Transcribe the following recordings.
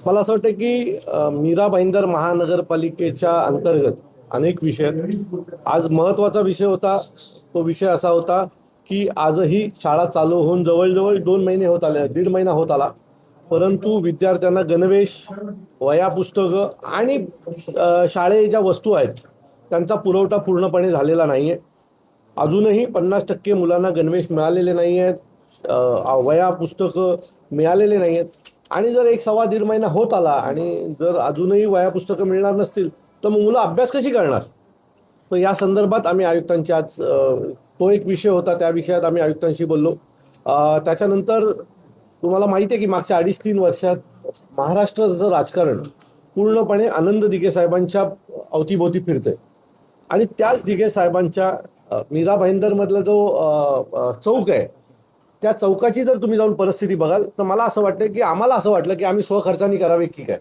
मला असं वाटतं की मीरा भाईंदर महानगरपालिकेच्या अंतर्गत अनेक विषय आहेत. आज महत्त्वाचा विषय होता. तो विषय असा होता की आजही शाळा चालू होऊन जवळजवळ 2 महिने होत आले, 1.5 महिना होत आला, परंतु विद्यार्थ्यांना गणवेश, वह्या, पुस्तकं आणि शाळेच्या ज्या वस्तू आहेत त्यांचा पुरवठा पूर्णपणे झालेला नाही आहे. अजूनही 50% मुलांना गणवेश मिळालेले नाही आहेत, वह्या पुस्तकं मिळालेले नाही आहेत. आणि जर 1-1.25 महिना होत आला आणि जर अजूनही वह्या पुस्तकं मिळणार नसतील तर मग मुलं अभ्यास कशी करणार? तर या संदर्भात आम्ही आयुक्तांची आज तो एक विषय होता, त्या विषयात आम्ही आयुक्तांशी बोललो. त्याच्यानंतर तुम्हाला माहिती आहे की मागच्या 2.5-3 वर्षात महाराष्ट्राचं राजकारण पूर्णपणे आनंद दिघे साहेबांच्या अवतीभोवती फिरतंय. आणि त्याच दिघे साहेबांच्या मीरा भाईंदरमधला जो चौक आहे, त्या चौकाची जर तुम्ही जाऊन परिस्थिती बघाल तर मला असं वाटतं की आम्हाला असं वाटलं की आम्ही स्वखर्चाने करावे की काय.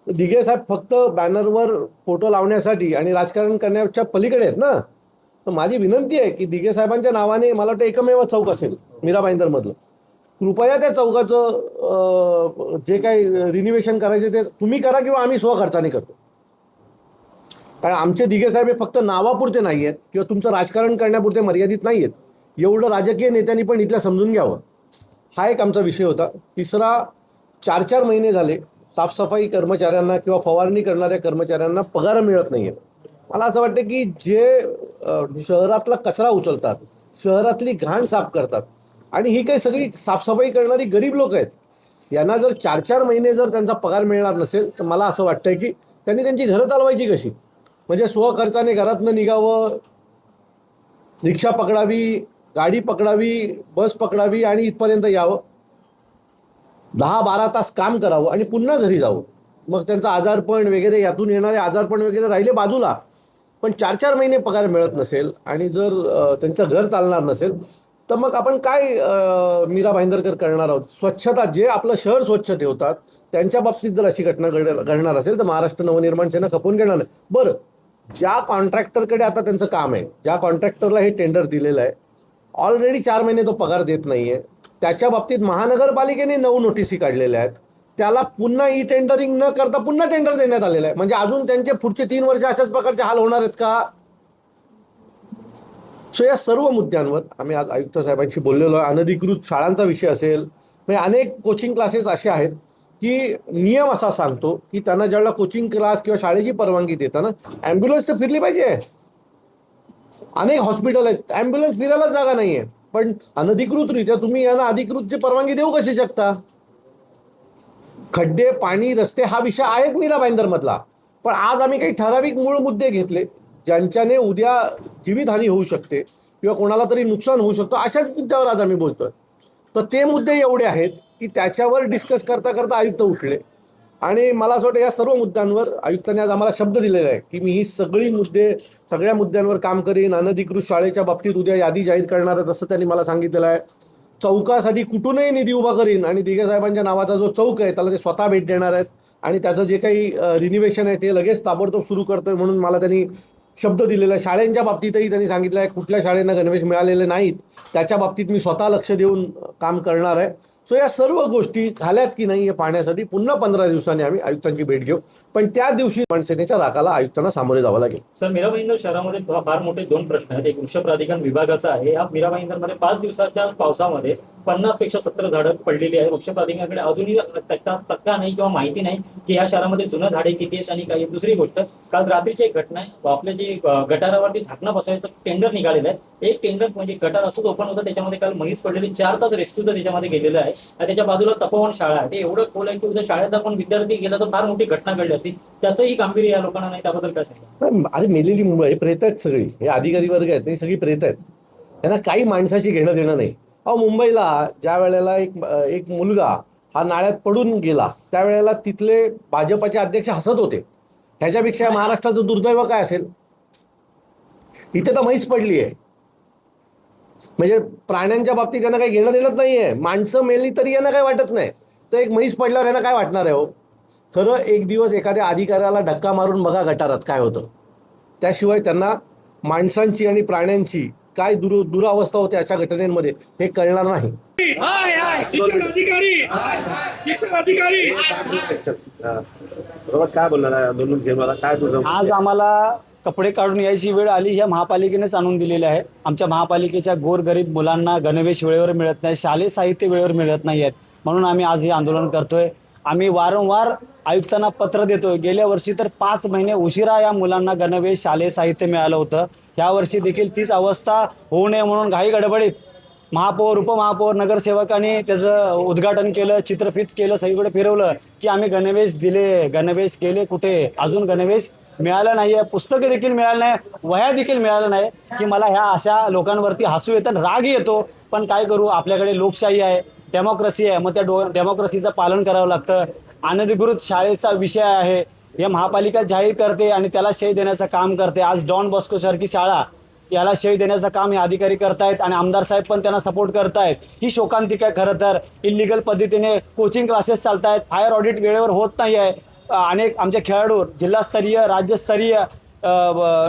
दिघे साहेब फक्त बॅनरवर फोटो लावण्यासाठी आणि राजकारण करण्याच्या पलीकडे आहेत ना. तर माझी विनंती आहे की दिघे साहेबांच्या नावाने मला वाटतं एकमेव चौक असेल मीरा भाईंदरमधलं. कृपया त्या चौकाचं जे काही रिनिव्हेशन करायचे ते तुम्ही करा किंवा आम्ही स्वखर्चाने करतो. कारण आमचे दिघे साहेब हे फक्त नावापुरते नाही आहेत किंवा तुमचं राजकारण करण्यापुरते मर्यादित नाही आहेत. एवढं राजकीय नेत्यांनी पण इथल्या समजून घ्यावं. हा एक आमचा विषय होता. तिसरा, 4-4 महिने झाले साफसफाई कर्मचाऱ्यांना किंवा फवारणी करणाऱ्या कर्मचाऱ्यांना पगार मिळत नाही आहे. मला असं वाटतं की जे शहरातला कचरा उचलतात, शहरातली घाण साफ करतात आणि ही काही सगळी साफसफाई करणारी गरीब लोक आहेत, यांना जर 4-4 महिने जर त्यांचा पगार मिळणार नसेल तर मला असं वाटतंय की त्यांनी त्यांची घरं चालवायची कशी? म्हणजे स्वखर्चाने घरातनं निघावं, रिक्षा पकडावी, गाडी पकडावी, बस पकडावी आणि इथपर्यंत यावं, 10-12 तास काम करावं आणि पुन्हा घरी जावं. मग त्यांचं आजारपण वगैरे, यातून येणारे आजारपण वगैरे राहिले बाजूला, पण 4-4 महिने पगार मिळत नसेल आणि जर त्यांचं घर चालणार नसेल तर मग आपण काय मीरा भाईंदरकर करणार आहोत? स्वच्छता, जे आपलं शहर स्वच्छ ठेवतात त्यांच्या बाबतीत जर अशी घटना घडणार असेल तर महाराष्ट्र नवनिर्माण सेना खपवून घेणार नाही. बरं, ज्या कॉन्ट्रॅक्टरकडे आता त्यांचं काम आहे, ज्या कॉन्ट्रॅक्टरला हे टेंडर दिलेलं आहे, ऑलरेडी 4 महिने तो पगार देत नाही आहे, त्याच्या बाबतीत महानगरपालिकेने 9 नोटिसी काढलेल्या आहेत, त्याला पुन्हा ई टेंडरिंग न करता पुन्हा टेंडर देण्यात आलेलं आहे. म्हणजे अजून त्यांचे पुढचे 3 वर्ष अशाच प्रकारचे हाल होणार आहेत का? सो या सर्व मुद्द्यांवर आम्ही आज आयुक्त साहेबांशी बोललेलो आहे. अनधिकृत शाळांचा विषय असेल, म्हणजे अनेक कोचिंग क्लासेस असे आहेत की नियम असा सांगतो की त्यांना ज्यावेळेला कोचिंग क्लास किंवा शाळेची परवानगी देताना ॲम्ब्युलन्स तर फिरली पाहिजे. अनेक हॉस्पिटल आहेत, ॲम्ब्युलन्स फिरायला जागा नाही आहे, पण अनधिकृतरित्या तुम्ही यांना अधिकृतची परवानगी देऊ कशी शकता? खड्डे, पाणी, रस्ते हा विषय आहे मीरा भाईंदरमधला, पण आज आम्ही काही ठराविक मूळ मुद्दे घेतले ज्यांच्याने उद्या जीवितहानी होऊ शकते किंवा कोणाला तरी नुकसान होऊ शकतो, अशाच मुद्द्यावर आज आम्ही बोलतोय. तर ते मुद्दे एवढे आहेत की त्याच्यावर डिस्कस करता करता आयुक्त उठले आणि मला असं वाटतं या सर्व मुद्द्यांवर आयुक्तांनी आज आम्हाला शब्द दिलेला आहे की मी ही सगळ्या मुद्द्यांवर काम करीन. अनधिकृत शाळेच्या बाबतीत उद्या यादी जाहीर करणार आहे असं त्यांनी मला सांगितलेलं आहे. चौकासाठी कुठूनही निधी उभा करीन आणि दिघे साहेबांच्या नावाचा जो चौक आहे त्याला ते स्वतः भेट देणार आहेत आणि त्याचं जे काही रिनिव्हेशन आहे ते लगेच ताबडतोब सुरू करतोय म्हणून मला त्यांनी शब्द दिलेला आहे. शाळेंच्या बाबतीतही त्यांनी सांगितलं आहे कुठल्या शाळेंना गणवेश मिळालेले नाहीत त्याच्या बाबतीत मी स्वतः लक्ष देऊन काम करणार आहे. सो या सर्व गोष्टी झाल्यात की नाही हे पाहण्यासाठी पुन्हा 15 दिवसांनी आम्ही आयुक्तांची भेट घेऊ, पण त्या दिवशी मनसेनेच्या रागाला आयुक्तांना सामोरे जावं लागेल. सर, मीरा भाईंदर शहरामध्ये फार मोठे 2 प्रश्न आहेत. एक वृक्ष प्राधिकरण विभागाचा आहे. या मीरा भाईंदरमध्ये 5 दिवसाच्या पावसामध्ये 50पेक्षा 70 झाडं पडलेली आहेत. वृक्ष प्राधिकरणाकडे अजूनही तक्ता नाही किंवा माहिती नाही की या शहरामध्ये जुनं झाडे किती आहेत आणि काही. दुसरी गोष्ट, काल रात्रीची एक घटना आहे. आपल्या जे गटारावरती झाकणं बसवायचं टेंडर निघालेलं आहे. एक टेंडर म्हणजे गटार असंच ओपन होतं, त्याच्यामध्ये काल म्हैस पडलेली, 4 तास रेस्क्यू त्याच्यामध्ये गेलेलं आहे. त्याच्या बाजूला तपोवन शाळा आहे, ते एवढं खोल आहे की उद्या शाळेत आपण विद्यार्थी गेला तर फार मोठी घटना घडली असती. त्याचंही गांभीर्य या लोकांना नाही. त्याबद्दल काय सांगा? अरे मेलेली मुंबई प्रेत आहेत सगळी, हे अधिकारी वर्ग आहेत नाही, सगळी प्रेत आहेत. त्यांना काही माणसाची घेणं देणं नाही. मुंबईला ज्या वेळेला एक मुलगा हा नाळ्यात पडून गेला त्यावेळेला तिथले भाजपचे अध्यक्ष हसत होते. ह्याच्यापेक्षा महाराष्ट्राचं दुर्दैव काय असेल? इथे तर म्हैस पडली आहे. म्हणजे प्राण्यांच्या बाबतीत यांना काही घेणं देणंच नाही आहे. माणसं मेली तरी यांना काही वाटत नाही, तर एक म्हैस पडल्यावर यांना काय वाटणार आहे? हो, खरं एक दिवस एखाद्या अधिकाऱ्याला धक्का मारून बघा गटारात काय होतं. त्याशिवाय त्यांना माणसांची आणि प्राण्यांची काय दुरावस्था होते अशा घटनेमध्ये हे कळणार नाही. बरोबर, काय बोलणार दोन घेऊन मला काय तुझं आज आम्हाला कपडे काढून यायची वेळ आली ह्या महापालिकेनेच आणून दिलेली आहे. आमच्या महापालिकेच्या गोरगरीब मुलांना गणवेश वेळेवर मिळत नाही, शालेय साहित्य वेळेवर मिळत नाही आहेत, म्हणून आम्ही आज हे आंदोलन करतोय. आम्ही वारंवार आयुक्तांना पत्र देतोय. गेल्या वर्षी तर 5 महिने उशिरा या मुलांना गणवेश शालेय साहित्य मिळालं होतं. ह्या वर्षी देखील तीच अवस्था होऊ नये म्हणून घाई गडबडीत महापौर, उपमहापौर, नगरसेवकांनी त्याचं उद्घाटन केलं, चित्रफित केलं, सगळीकडे फिरवलं की आम्ही गणवेश दिले. गणवेश केले कुठे? अजून गणवेश मिळालं नाहीये, पुस्तकं देखील मिळालं नाही, वह्या देखील मिळालं नाही. की मला ह्या अशा लोकांवरती हसू येतं, राग येतो. पण काय करू, आपल्याकडे लोकशाही आहे, डेमोक्रेसी आहे, मग त्या डेमोक्रेसीचं पालन करावं लागतं. अनधिकृत शाळेचा विषय आहे, हे महापालिका जाहीर करते आणि त्याला शे देण्याचं काम करते. आज डॉन बॉस्को सारखी शाळा, याला शे देण्याचं काम हे अधिकारी करतायत आणि आमदार साहेब पण त्यांना सपोर्ट करतायत. ही शोकांतिका आहे. खरं तर इलिगल पद्धतीने कोचिंग क्लासेस चालत आहेत, फायर ऑडिट वेळेवर होत नाही आहे. अनेक आमचे खेळाडू जिल्हास्तरीय, राज्यस्तरीय,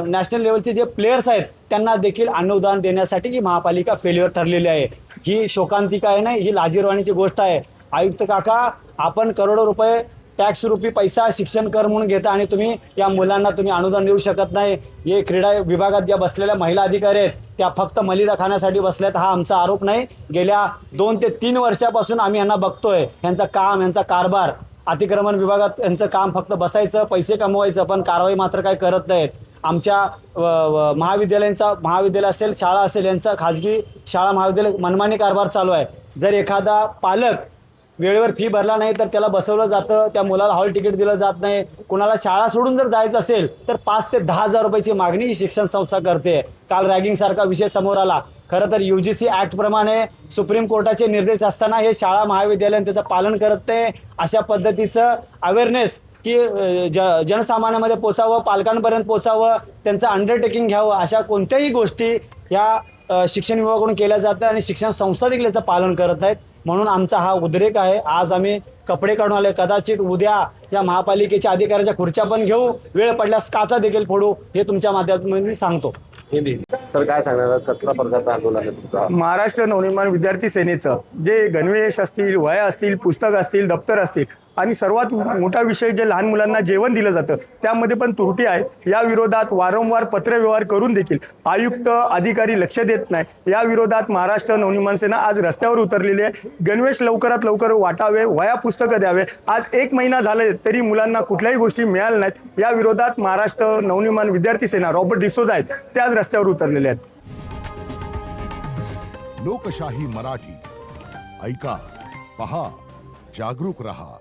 नॅशनल लेवलचे जे प्लेयर्स आहेत त्यांना देखील अनुदान देण्यासाठी ही महापालिका फेल्युअर ठरलेली आहे. ही शोकांतिका आहे, नाही, ही लाजिरवाणीची गोष्ट आहे. आयुक्त काका, आपण करोडो रुपये टॅक्स रूपी पैसा शिक्षण कर म्हणून घेता आणि तुम्ही या मुलांना तुम्ही अनुदान देऊ शकत नाही. हे क्रीडा विभागात ज्या बसलेल्या महिला अधिकारी आहेत त्या फक्त मलिदा खाण्यासाठी बसल्यात, हा आमचा आरोप नाही. गेल्या 2 ते 3 वर्षापासून आम्ही यांना बघतोय. यांचं काम, यांचा कारभार, अतिक्रमण विभागात यांचं काम फक्त बसायचं, पैसे कमवायचं, पण कारवाई मात्र काय करत नाहीत. आमच्या महाविद्यालय असेल, शाळा असेल, यांचा खाजगी शाळा महाविद्यालय मनमानी कारभार चालू आहे. जर एखादा पालक वेळेवर फी भरला नाही तर त्याला बसवलं जातं, त्या मुलाला हॉल तिकीट दिलं जात नाही. कुणाला शाळा सोडून जर जायचं असेल तर 5 ते 10 हजार रुपयाची मागणी ही शिक्षण संस्था करते. काल रॅगिंग सारखा विषय समोर आला. खरं तर UGC ऍक्ट प्रमाणे सुप्रीम कोर्टाचे निर्देश असताना हे शाळा महाविद्यालय त्याचं पालन करत नाही. अशा पद्धतीचं अवेअरनेस की जनसामान्यामध्ये पोचावं, पालकांपर्यंत पोचावं, त्यांचं अंडरटेकिंग घ्यावं, अशा कोणत्याही गोष्टी या शिक्षण विभागाकडून केल्या जातात आणि शिक्षण संस्था देखील याचं पालन करत आहेत. म्हणून आमचा हा उद्रेक आहे. आज आम्ही कपडे काढून आले. कदाचित उद्या या महापालिकेच्या अधिकाऱ्याच्या खुर्च्या पण घेऊ, वेळ पडल्यास काचा देखील फोडू, हे तुमच्या माध्यमातून मी सांगतो. सर काय सांगणार, कसला प्रकारचं आंदोलन आहे तुमचं? महाराष्ट्र नवनिर्माण विद्यार्थी सेनेचं जे गणवेश असतील, वह्या असतील, पुस्तक असतील, दप्तर असतील आणि सर्वात मोठा विषय जे लहान मुलांना जेवण दिलं जातं त्यामध्ये पण त्रुटी आहेत. या विरोधात वारंवार पत्रव्यवहार करून देखील आयुक्त, अधिकारी लक्ष देत नाही. या विरोधात महाराष्ट्र नवनिर्माण सेना आज रस्त्यावर उतरलेली आहे. गणवेश लवकरात लवकर वाटावे, वह्या पुस्तकं द्यावे. आज 1 महिना झाले तरी मुलांना कुठल्याही गोष्टी मिळाल्या नाहीत. या विरोधात महाराष्ट्र नवनिर्माण विद्यार्थी सेना, रॉबर्ट डिसोजा आहेत, ते आज रस्त्यावर उतरलेले आहेत. लोकशाही मराठी ऐका, पहा, जागरूक रहा.